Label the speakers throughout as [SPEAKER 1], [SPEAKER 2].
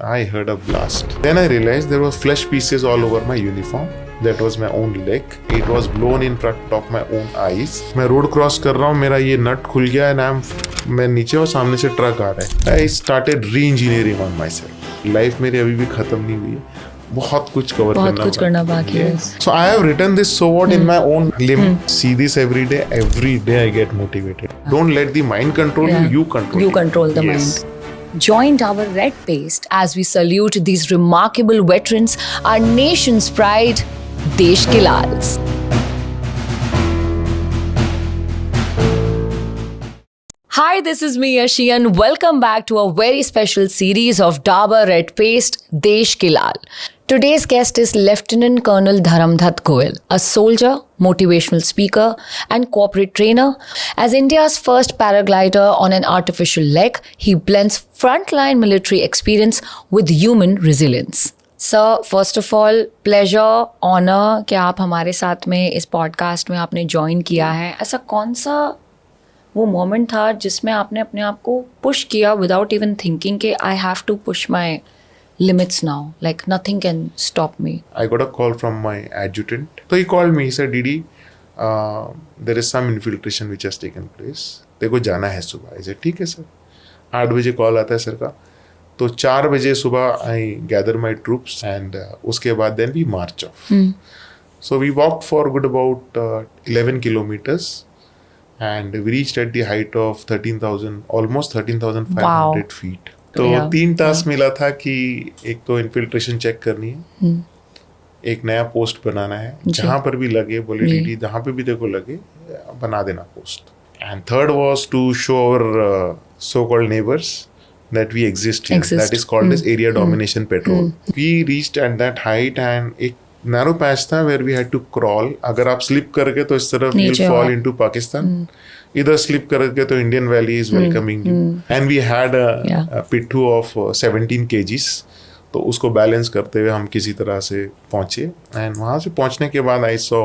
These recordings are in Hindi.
[SPEAKER 1] I heard a blast. Then I realized there were flesh pieces all over my uniform. That was my own leg. It was blown in front of my own eyes. मैं रोड क्रॉस कर रहा हूँ, मेरा ये नट खुल गया एंड मैं नीचे और सामने से ट्रक आ रहा है. I started re-engineering on myself. Life मेरी अभी भी खत्म नहीं हुई है. बहुत कुछ करना
[SPEAKER 2] बाकी है.
[SPEAKER 1] So I have written this so what in my own limb. See this every day. Every day I get motivated. Don't let the mind control you. You control.
[SPEAKER 2] You control the mind. Join our red paste as we salute these remarkable veterans, our nation's pride, Desh Ke Lals. Hi, this is me Yashi and welcome back to a very special series of Dabur Red Paste, Desh Ke Lal. Today's guest is Lieutenant Colonel Dharamdhat Goel, a soldier, motivational speaker, and corporate trainer. As India's first paraglider on an artificial leg, he blends frontline military experience with human resilience. Sir, first of all, pleasure, honor कि आप हमारे साथ में इस पॉडकास्ट में आपने ज्वाइन किया है. ऐसा कौन सा वो मोमेंट था जिसमें आपने अपने आप को पुश किया विदाउट इवन थिंकिंग कि I have to push my limits now, like nothing can stop me?
[SPEAKER 1] I got a call from my adjutant. So he called me, he said, Didi, there is some infiltration which has taken place. देखो जाना है सुबह. I said, ठीक है सर. 8 बजे कॉल आता है सर का. तो 4 बजे सुबह I gather my troops and उसके बाद then we march off. So we walked for good about 11 kilometers and we reached at the height of 13,000, almost 13,500 feet. तो 3 टास्क मिला था कि एक तो इन्फिल्ट्रेशन चेक करनी है, एक नया पोस्ट बनाना है, जहां पर भी लगे बोले डीडी जहां पे भी देखो लगे बना देना post. And third was to show our so called neighbours that we exist here. That is called as area domination patrol. We reached at that height and एक narrow patch था where we had to crawl. अगर आप slip कर गए तो इस तरफ you'll fall into Pakistan. इधर slip कर गए तो Indian Valley is welcoming you. And we had a पिट्ठू of 17 kgs. तो उसको बैलेंस करते हुए हम किसी तरह से पहुंचे. एंड वहाँ से पहुंचने के बाद आई सॉ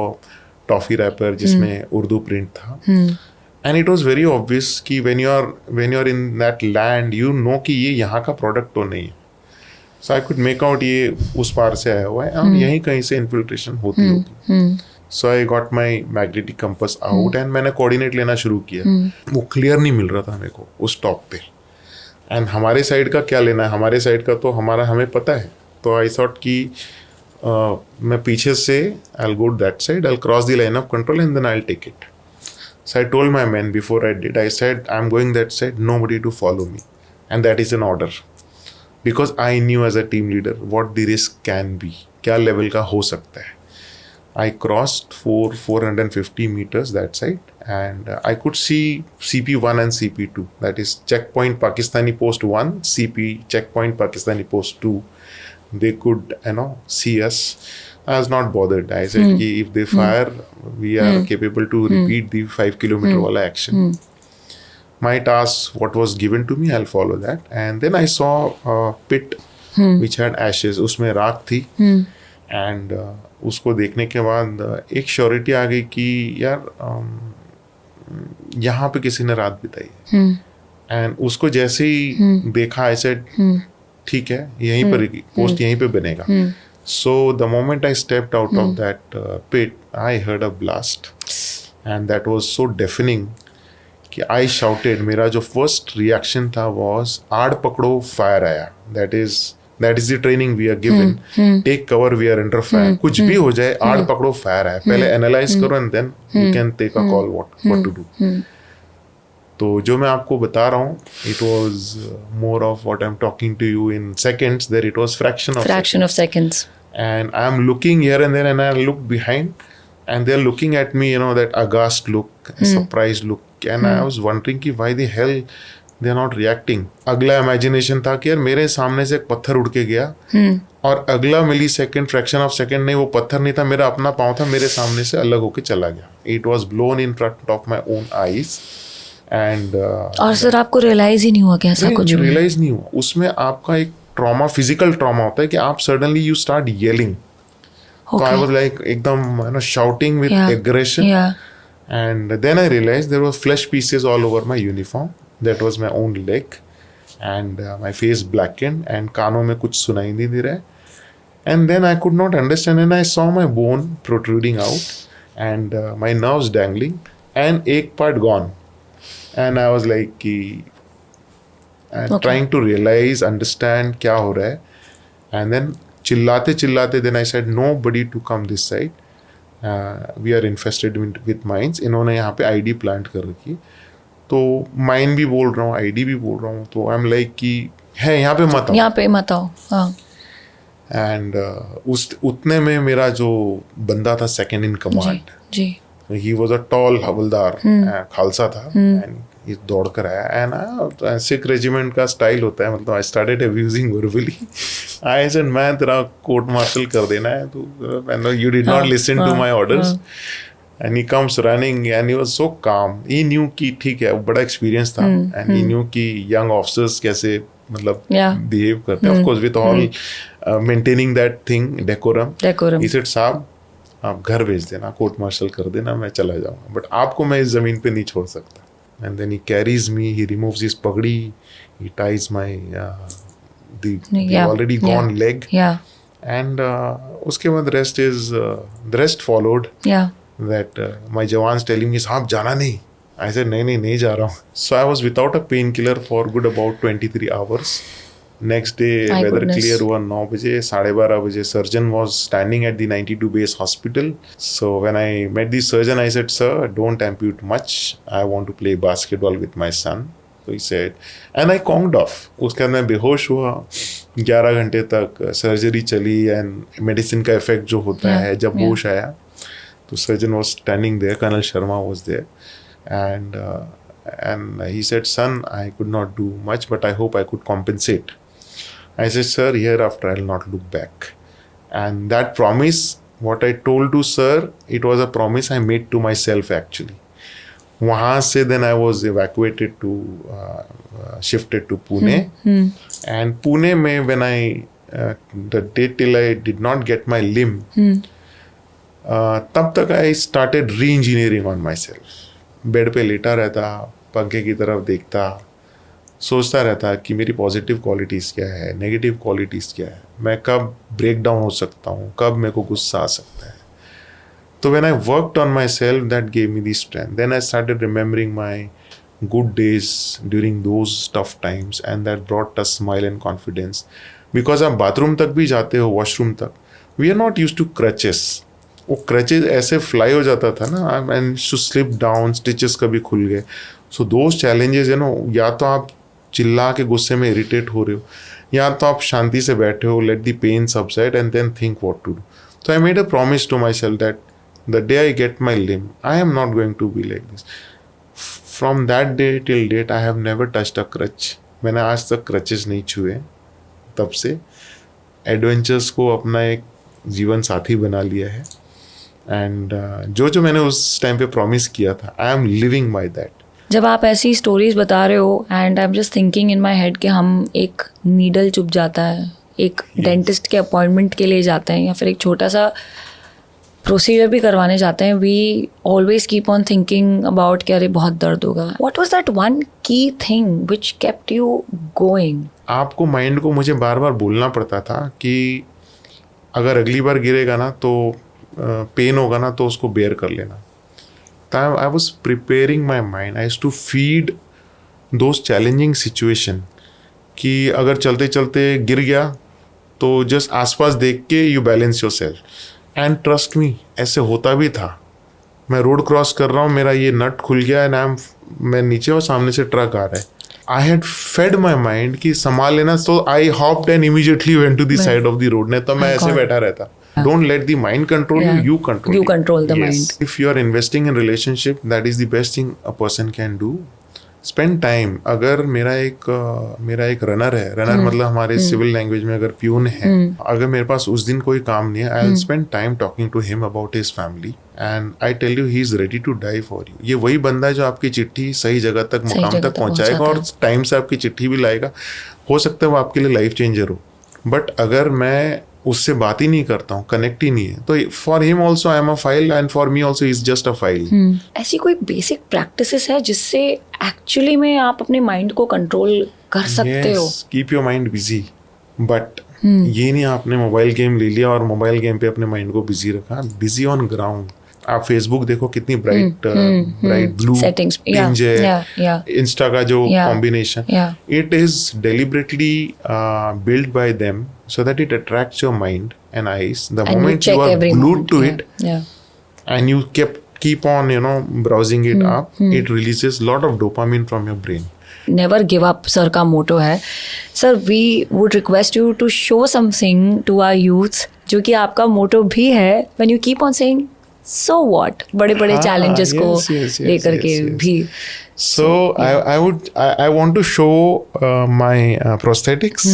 [SPEAKER 1] टॉफी रैपर जिसमें उर्दू प्रिंट था. And it was very obvious कि when you are in that land you know कि ये यहाँ का प्रोडक्ट तो नहीं है. So I could make out ये उस पार से आया हुआ है और यहीं कहीं से इन्फिल्ट्रेशन होती होगी. So I got my magnetic compass out and मैंने कोऑर्डिनेट लेना शुरू किया. वो क्लियर नहीं मिल रहा था मेरे को उस टॉप पे. एंड हमारे साइड का क्या लेना है, हमारे साइड का तो हमें पता है. तो आई थॉट कि मैं पीछे से I will go that side, I will cross the line of control and then I will take it. So I told my men before I did, I said, I'm going that side, nobody to follow me. And that is an order. Because I knew as a team leader what the risk can be. क्या level का हो सकता है. I crossed 450 meters that side and I could see CP1 and CP2. That is checkpoint Pakistani post 1, CP checkpoint Pakistani post 2. They could, see us. I was not bothered. I said कि if they fire, we are capable to repeat the 5 kilometer wala action. My task, what was given to me, I'll follow that. And then I saw a pit which had ashes. उसमें राख थी. And उसको देखने के बाद एक श्योरिटी आ गई कि यार यहाँ पे किसी ने रात बिताई है. एंड उसको जैसे ही देखा I said ठीक है यहीं पर पोस्ट यहीं पे बनेगा. So the moment I stepped out of that pit, I heard a blast, and that was so deafening कि I shouted. मेरा जो first reaction था was आड़ पकड़ो fire आया. That is the training we are given. Take cover, we are under fire. कुछ भी हो जाए आड़ पकड़ो fire आया. पहले analyze करो and then you can take a call what to do. तो जो मैं आपको बता रहा हूँ, it was more of what I'm talking to you in seconds. There it was fraction of seconds. And I'm looking here and there, and I look behind, and they're looking at me, that aghast look, surprised look, and I was wondering कि why the hell they're not reacting. अगला imagination था कि यार मेरे सामने से एक पत्थर उड़ के गया, और अगला fraction of second नहीं, वो पत्थर नहीं था, मेरा अपना पाँव था, मेरे सामने से अलग होके चला गया. It was blown in front of my own eyes. And
[SPEAKER 2] और सर आपको रियलाइज ही नहीं हुआ कि ऐसा कुछ
[SPEAKER 1] रियलाइज नहीं हुआ. उसमें आपका एक ट्रॉमा, फिजिकल ट्रॉमा होता है कि आप सडनली यू स्टार्ट येलिंग. तो आई वाज लाइक एकदम shouting with aggression. And then I realise there were flesh pieces all over my uniform. That was my own leg. And my face blackened and कानों में कुछ सुनाई नहीं दे रहा है. And then I could not understand, and I saw my bone protruding out, and my nerves dangling, and एक part gone. And I was like, trying to realize, understand क्या हो रहा है. And then चिल्लाते चिल्लाते, then I said, nobody to come this side. We are infested with mines. इन्होंने यहाँ पे ID plant कर रखी. तो माइन भी बोल रहा हूँ, ID भी बोल रहा हूँ. तो आई एम लाइक कि है यहाँ पे मत आओ.
[SPEAKER 2] यहाँ पे मत आओ. हाँ.
[SPEAKER 1] एंड उतने में मेरा जो बंदा था सेकंड इन कमांड,
[SPEAKER 2] जी,
[SPEAKER 1] ही वाज अ टॉल हवलदार, खालसा था, एंड ये दौड़ कर आया. एंड सिख रेजिमेंट का स्टाइल होता है, मतलब I started abusing verbally. I said मैं तेरा कोर्ट मार्शल कर देना है, तो you did not listen to my orders. And he comes running and he was so calm. He knew कि ठीक है, बड़ा एक्सपीरियंस था, एंड ही न्यू कि यंग ऑफिसर्स कैसे मतलब बिहेव करते हैं, of course with all maintaining that thing decorum. He said साहब आप घर भेज देना, कोर्ट मार्शल कर देना, मैं चला जाऊंगा, बट आपको मैं इस जमीन पे नहीं छोड़ सकता. And then he carries me, he removes his पगड़ी, he ties my the already gone leg, and उसके बाद rest followed. That my jawans telling me साहब जाना नहीं. I said नहीं जा रहा हूँ. So I was without a painkiller for good about 23 hours. Next day weather clear हुआ 9 बजे, 12:30 बजे surgeon was standing at the 92 base hospital. So when I met the surgeon I said, sir, don't ampute much. I want to play basketball with my son. So he said, and I conked off. उसके बाद मैं बेहोश हुआ. 11 घंटे तक सर्जरी चली एंड मेडिसिन का इफेक्ट जो होता है जब होश आया. The surgeon was standing there, Colonel Sharma was there, and he said, son, I could not do much, but I hope I could compensate. I said, sir, hereafter I'll not look back. And that promise, what I told to sir, it was a promise I made to myself actually. वहाँ से then I was evacuated to, shifted to Pune. And Pune में when the day till I did not get my limb, तब तक आई स्टार्टेड री engineering on my self. Bed पे लेटा रहता, पंखे की तरफ देखता, सोचता रहता कि मेरी पॉजिटिव क्वालिटीज़ क्या है, नेगेटिव क्वालिटीज़ क्या है, मैं कब ब्रेक डाउन हो सकता हूँ, कब मेरे को गुस्सा आ सकता है. तो when I worked on my self that gave me the strength. Then I started remembering my good days during those tough times and that brought a smile and confidence. Because आप बाथरूम तक भी जाते हो, वॉशरूम तक, we are not use to crutches. वो क्रचेज ऐसे फ्लाई हो जाता था ना, and to slip down, stitches कभी खुल गए. सो दोज चैलेंजेस है ना, या तो आप चिल्ला के गुस्से में इरिटेट हो रहे हो, या तो आप शांति से बैठे हो, let the pain subside and then think what to do. तो I made a promise to my self that the day I get my limb I am not going to be like this. From that day till date I have never touched a crutch. मैंने आज तक क्रचेस नहीं छुए. तब से एडवेंचर्स को अपना एक जीवन साथी बना लिया है. एंड जो मैंने उस टाइम पे प्रॉमिस किया था, I am living by that.
[SPEAKER 2] जब आप ऐसी स्टोरीज बता रहे हो and I am just thinking in my head कि हम एक नीडल चुभ जाता है, एक डेंटिस्ट के अपॉइंटमेंट के लिए जाते हैं, या फिर एक छोटा सा प्रोसीजर भी करवाने जाते हैं, we always keep on thinking about कि अरे बहुत दर्द होगा. What was that one key thing which kept you going? आपको
[SPEAKER 1] माइंड को मुझे बार बार बोलना पड़ता था कि अगर अगली बार गिरेगा ना तो पेन होगा ना, तो उसको बेयर कर लेना. I was preparing my mind. I used to feed those challenging situation कि अगर चलते चलते गिर गया तो जस्ट आसपास देख के you balance your self. And trust me, ऐसे होता भी था. मैं रोड क्रॉस कर रहा हूँ, मेरा ये नट खुल गया एंड मैं नीचे और सामने से ट्रक आ रहा है. I had fed my mind कि संभाल लेना. तो I hopped and immediately went to the side of the road. नहीं तो मैं ऐसे बैठा रहता. Don't let the mind control you. You control.
[SPEAKER 2] You control the mind.
[SPEAKER 1] If you are investing in relationship, that is the best thing a person can do. Spend time. अगर मेरा एक रनर है, रनर मतलब हमारे सिविल लैंग्वेज में अगर प्यून है, अगर मेरे पास उस दिन कोई काम नहीं है, I will spend time talking to him about his family and I tell you he is ready to die for you. ये वही बंदा है जो आपकी चिट्ठी सही जगह तक, मुकाम तक पहुंचाएगा और टाइम से आपकी चिट्ठी भी लाएगा. हो सकता है वो आपके लिए लाइफ चेंजर हो. बट अगर मैं उससे बात ही नहीं करता हूँ, कनेक्ट ही नहीं है, तो for him also I am a file and for me also is just a file.
[SPEAKER 2] ऐसी कोई बेसिक प्रैक्टिसेस है जिससे एक्चुअली में आप अपने माइंड को कंट्रोल कर सकते हो?
[SPEAKER 1] Keep your mind busy, but ये नहीं आपने मोबाइल गेम ले लिया और मोबाइल गेम पे अपने माइंड को बिजी रखा. Busy on ground. आप फेसबुक देखो कितनी ब्राइट ब्लू
[SPEAKER 2] Settings,
[SPEAKER 1] पिंज है.
[SPEAKER 2] yeah.
[SPEAKER 1] इंस्टा का जो
[SPEAKER 2] Yeah.
[SPEAKER 1] Combination,
[SPEAKER 2] Yeah.
[SPEAKER 1] it is deliberately built by them so that it attracts your mind and eyes. The
[SPEAKER 2] And you
[SPEAKER 1] moment
[SPEAKER 2] check
[SPEAKER 1] you are
[SPEAKER 2] every
[SPEAKER 1] glued
[SPEAKER 2] moment.
[SPEAKER 1] to
[SPEAKER 2] Yeah,
[SPEAKER 1] it
[SPEAKER 2] yeah.
[SPEAKER 1] and you keep on browsing it up, it releases lot of dopamine from your brain.
[SPEAKER 2] Never give up sir का मोटो है. Sir we would request you to show something to our youth जो कि आपका मोटो भी है. When you keep on saying so what, बड़े बड़े चैलेंजेस को लेकर के भी.
[SPEAKER 1] So I want to show my prosthetics.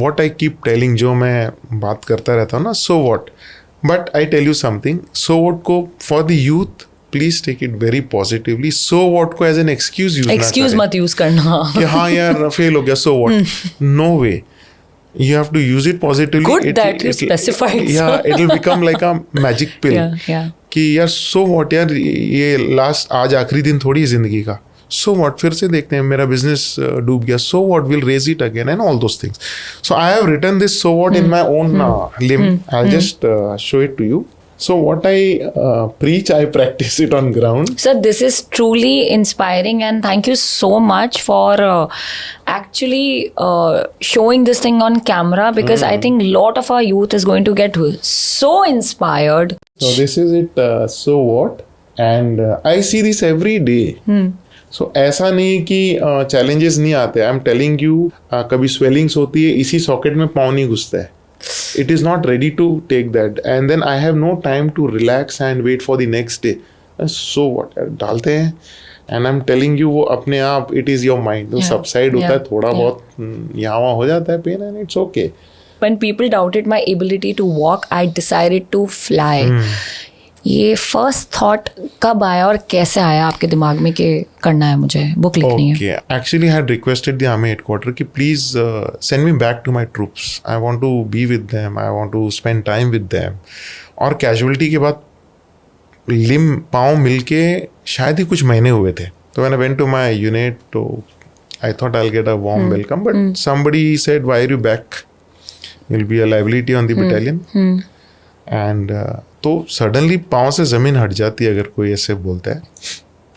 [SPEAKER 1] What I keep telling, जो मैं बात करता रहता हूँ ना, so what. But I tell you something, so what को for the youth please take it very positively. So what को as an excuse use
[SPEAKER 2] excuse मत यूज करना.
[SPEAKER 1] कि हाँ यार फेल हो गया, so what. No way. You have to use it positively.
[SPEAKER 2] Good that you specified,
[SPEAKER 1] Yeah,
[SPEAKER 2] sir.
[SPEAKER 1] it will become like a magic pill.
[SPEAKER 2] Yeah.
[SPEAKER 1] कि यार सो व्हाट यार, ये लास्ट आज आखिरी दिन थोड़ी है जिंदगी का. सो व्हाट, फिर से देखते हैं, मेरा बिजनेस डूब गया, so what, will raise it again and all those things. So I have written this so what in my own limb. I just show it to you. So what I preach, I practice it on ground.
[SPEAKER 2] Sir, this is truly inspiring and thank you so much for actually showing this thing on camera because I think lot of our youth is going to get so inspired.
[SPEAKER 1] So this is it, so what, and I see this every day. So ऐसा नहीं कि challenges नहीं आते. I'm telling you, कभी swellings होती है, इसी socket में पाँव नहीं घुसता है. It is not ready to take that, and then I have no time to relax and wait for the next day. So what, डालते हैं, and I'm telling you वो अपने आप, it is your mind. तो subside होता है, थोड़ा बहुत यहाँ वहाँ हो जाता है pain, and it's okay.
[SPEAKER 2] When people doubted my ability to walk, I decided to fly. ये फर्स्ट थॉट कब आया और कैसे आया आपके दिमाग में कि करना है, मुझे बुक लिखनी है?
[SPEAKER 1] Okay, actually I had requested the army headquarters कि please send me back to my troops. I want to be with them. I want to spend time with them. और casualty के बाद लिम पाँव मिलके शायद ही कुछ महीने हुए थे. तो when I went to my unit, तो I thought I'll get a warm welcome, but somebody said, why are you back? You'll be a liability on the battalion. And तो सडनली पाँव से ज़मीन हट जाती है अगर कोई ऐसे बोलता है.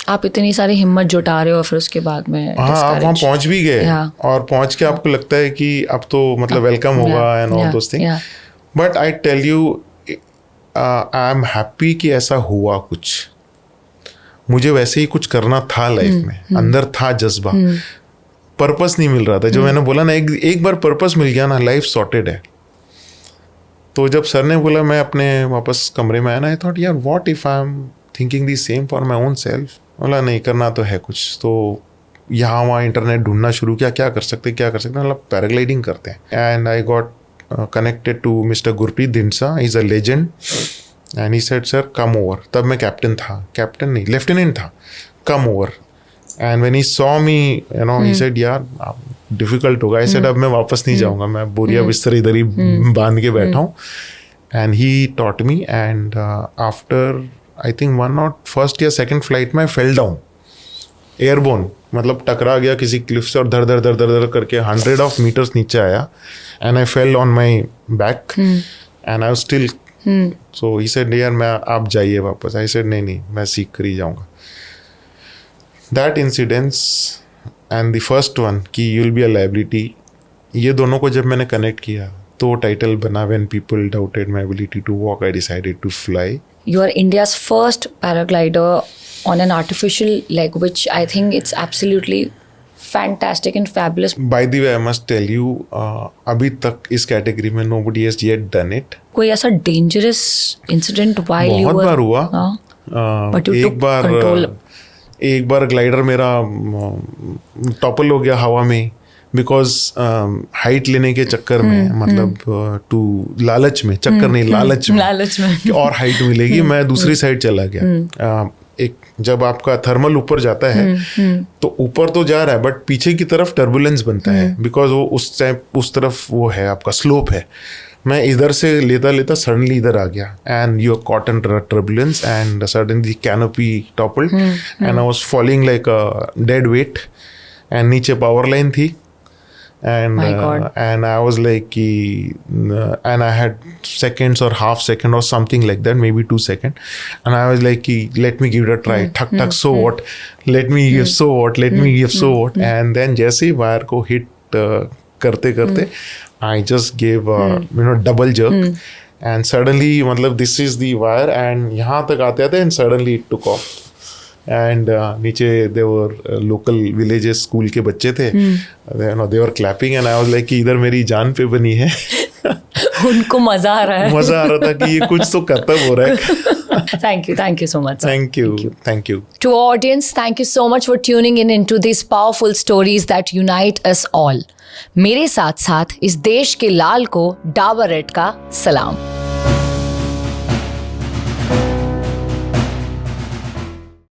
[SPEAKER 2] आप इतनी सारी हिम्मत जुटा रहे हो, फिर उसके बाद में
[SPEAKER 1] हाँ, आप वहाँ पहुँच भी गए और पहुँच के आपको लगता है कि अब तो मतलब वेलकम होगा and all those things. But I tell you, I am happy कि ऐसा हुआ. कुछ मुझे वैसे ही कुछ करना था लाइफ में, अंदर था जज्बा. पर्पस नहीं मिल रहा था. जो मैंने बोला ना, एक बार पर्पस मिल गया ना, लाइफ सॉर्टेड है. तो जब सर ने बोला, मैं अपने वापस कमरे में आया ना, आई थॉट यार what if I am thinking the same for my own self. बोला नहीं, करना तो है कुछ. तो यहाँ वहाँ इंटरनेट ढूंढना शुरू किया, क्या कर सकते मतलब पैराग्लाइडिंग करते हैं. And I got connected to mister Gurpreet Dhindsa. He is a legend and he said sir come over. तब मैं कैप्टन नहीं लेफ्टिनेंट था. Come over. And when he saw me, he said यार डिफिकल्ट होगा. आई सेड अब मैं वापस नहीं जाऊँगा, मैं बोरिया बिस्तर इधर ही बांध के बैठा हूँ. And he taught me and after I think first या सेकंड फ्लाइट में फेल डाउन, एयरबोर्न, मतलब टकरा गया किसी क्लिफ से और धर धर करके 100 of meters नीचे आया. And I fell on my back and I was still. So he said यार मैं आप जाइए वापस. आई सेड नहीं मैं सीख कर ही जाऊँगा. That incidents and the first one कि you will be a liability, ये दोनों को जब मैंने कनेक्ट किया तो टाइटल बना, when people doubted my ability to walk I decided to fly.
[SPEAKER 2] You are India's first paraglider on an artificial leg, which I think it's absolutely fantastic and fabulous.
[SPEAKER 1] By the way, I must tell you, अभी तक इस कैटेगरी में nobody has yet done it.
[SPEAKER 2] कोई ऐसा dangerous incident while you were?
[SPEAKER 1] बहुत बार हुआ.
[SPEAKER 2] But you took control.
[SPEAKER 1] एक बार ग्लाइडर मेरा टॉपल हो गया हवा में, बिकॉज हाइट लेने के चक्कर में, मतलब टू लालच में, चक्कर नहीं लालच में
[SPEAKER 2] लालच में
[SPEAKER 1] कि और हाइट मिलेगी, मैं दूसरी साइड चला गया. एक जब आपका थर्मल ऊपर जाता है तो ऊपर तो जा रहा है बट पीछे की तरफ टर्बुलेंस बनता है, बिकॉज वो उस तरफ वो है आपका स्लोप है. मैं इधर से लेता लेता सडनली इधर आ गया and you are caught in turbulence and suddenly canopy toppled and I was falling like a dead weight and नीचे पावर लाइन थी. And
[SPEAKER 2] My God.
[SPEAKER 1] and I was like and I had seconds or half second or something like that, maybe 2 seconds, and I was like let me give it a try. Thak thak, so what, let me give, so what, let me give, so what. And then जैसे ही वायर को हिट करते करते I just gave double jerk and suddenly मतलब this is the wire and यहाँ तक आते आते and suddenly it took off. And नीचे देवर लोकल विलेजेस स्कूल के बच्चे थे, there clapping and I was like कि इधर मेरी जान पे बनी है.
[SPEAKER 2] उनको मजा आ रहा है.
[SPEAKER 1] मजा आ रहा था कि ये कुछ तो कर्तव्य हो रहा है.
[SPEAKER 2] Thank you so much.
[SPEAKER 1] Thank you.
[SPEAKER 2] To our audience, thank you so much for tuning in into these powerful stories that unite us all. मेरे साथ साथ इस देश के लाल को डाबर रेड का सलाम.